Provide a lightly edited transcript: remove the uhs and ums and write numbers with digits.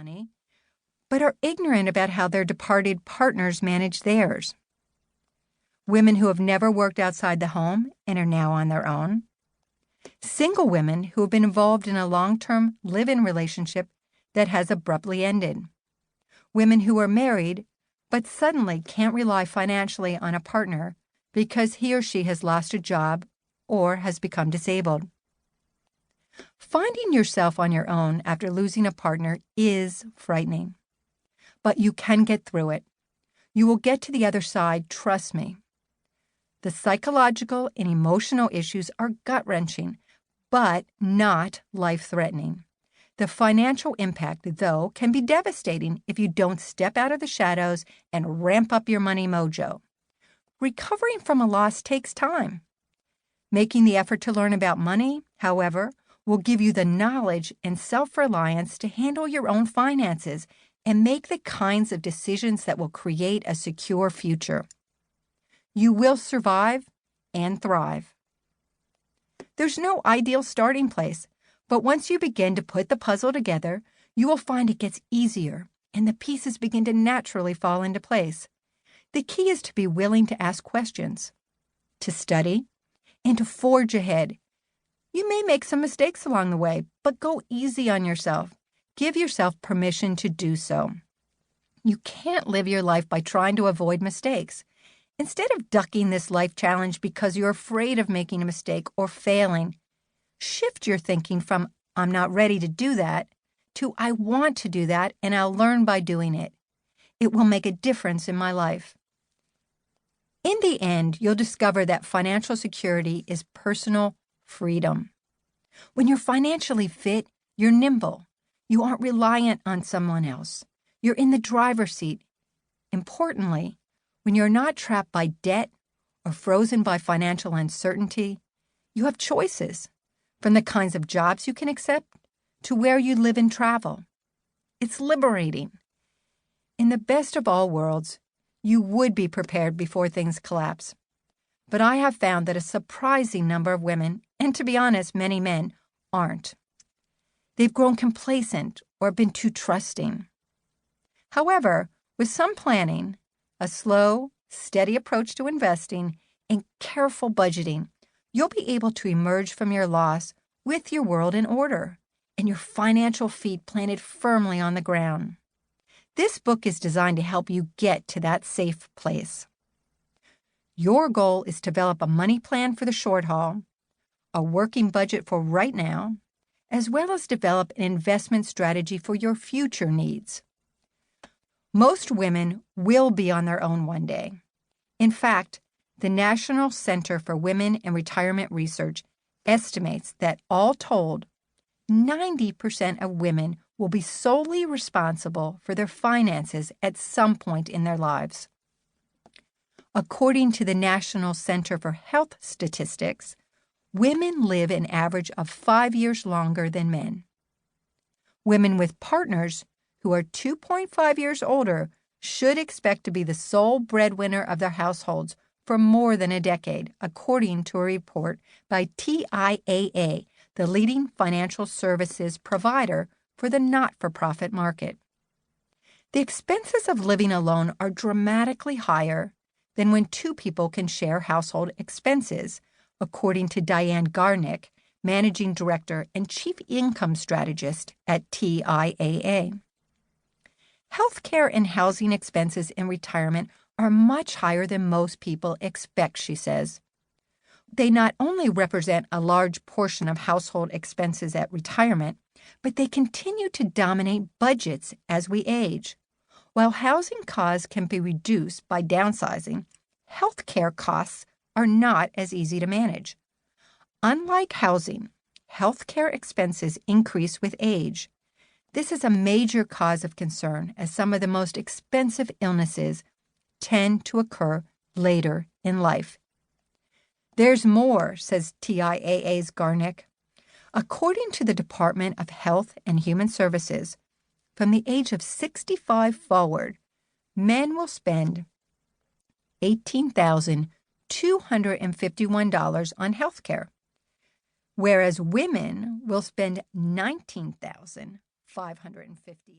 money, but are ignorant about how their departed partners manage theirs. Women who have never worked outside the home and are now on their own. Single women who have been involved in a long-term live-in relationship that has abruptly ended. Women who are married but suddenly can't rely financially on a partner because he or she has lost a job or has become disabled. Finding yourself on your own after losing a partner is frightening, but you can get through it. You will get to the other side, trust me. The psychological and emotional issues are gut-wrenching, but not life-threatening. The financial impact, though, can be devastating if you don't step out of the shadows and ramp up your money mojo. Recovering from a loss takes time. Making the effort to learn about money, however, will give you the knowledge and self-reliance to handle your own finances and make the kinds of decisions that will create a secure future. You will survive and thrive. There's no ideal starting place, but once you begin to put the puzzle together, you will find it gets easier and the pieces begin to naturally fall into place. The key is to be willing to ask questions, to study, and to forge ahead. You may make some mistakes along the way, but go easy on yourself. Give yourself permission to do so. You can't live your life by trying to avoid mistakes. Instead of ducking this life challenge because you're afraid of making a mistake or failing, shift your thinking from, I'm not ready to do that, to, I want to do that and I'll learn by doing it. It will make a difference in my life. In the end, you'll discover that financial security is personal freedom. When you're financially fit, you're nimble. You aren't reliant on someone else. You're in the driver's seat. Importantly, when you're not trapped by debt or frozen by financial uncertainty, you have choices, from the kinds of jobs you can accept to where you live and travel. It's liberating. In the best of all worlds, you would be prepared before things collapse. But I have found that a surprising number of women, and to be honest, many men, aren't. They've grown complacent or been too trusting. However, with some planning, a slow, steady approach to investing, and careful budgeting, you'll be able to emerge from your loss with your world in order and your financial feet planted firmly on the ground. This book is designed to help you get to that safe place. Your goal is to develop a money plan for the short haul, a working budget for right now, as well as develop an investment strategy for your future needs. Most women will be on their own one day. In fact, the National Center for Women and Retirement Research estimates that all told, 90% of women will be solely responsible for their finances at some point in their lives. According to the National Center for Health Statistics, women live an average of 5 years longer than men. Women with partners who are 2.5 years older should expect to be the sole breadwinner of their households for more than a decade, according to a report by TIAA, the leading financial services provider for the not-for-profit market. The expenses of living alone are dramatically higher than when two people can share household expenses, according to Diane Garnick, Managing Director and Chief Income Strategist at TIAA. Healthcare and housing expenses in retirement are much higher than most people expect, she says. They not only represent a large portion of household expenses at retirement, but they continue to dominate budgets as we age. While housing costs can be reduced by downsizing, healthcare costs are not as easy to manage. Unlike housing, healthcare expenses increase with age. This is a major cause of concern, as some of the most expensive illnesses tend to occur later in life. There's more, says TIAA's Garnick. According to the Department of Health and Human Services, from the age of 65 forward, men will spend $18,251 on health care, whereas women will spend $19,558.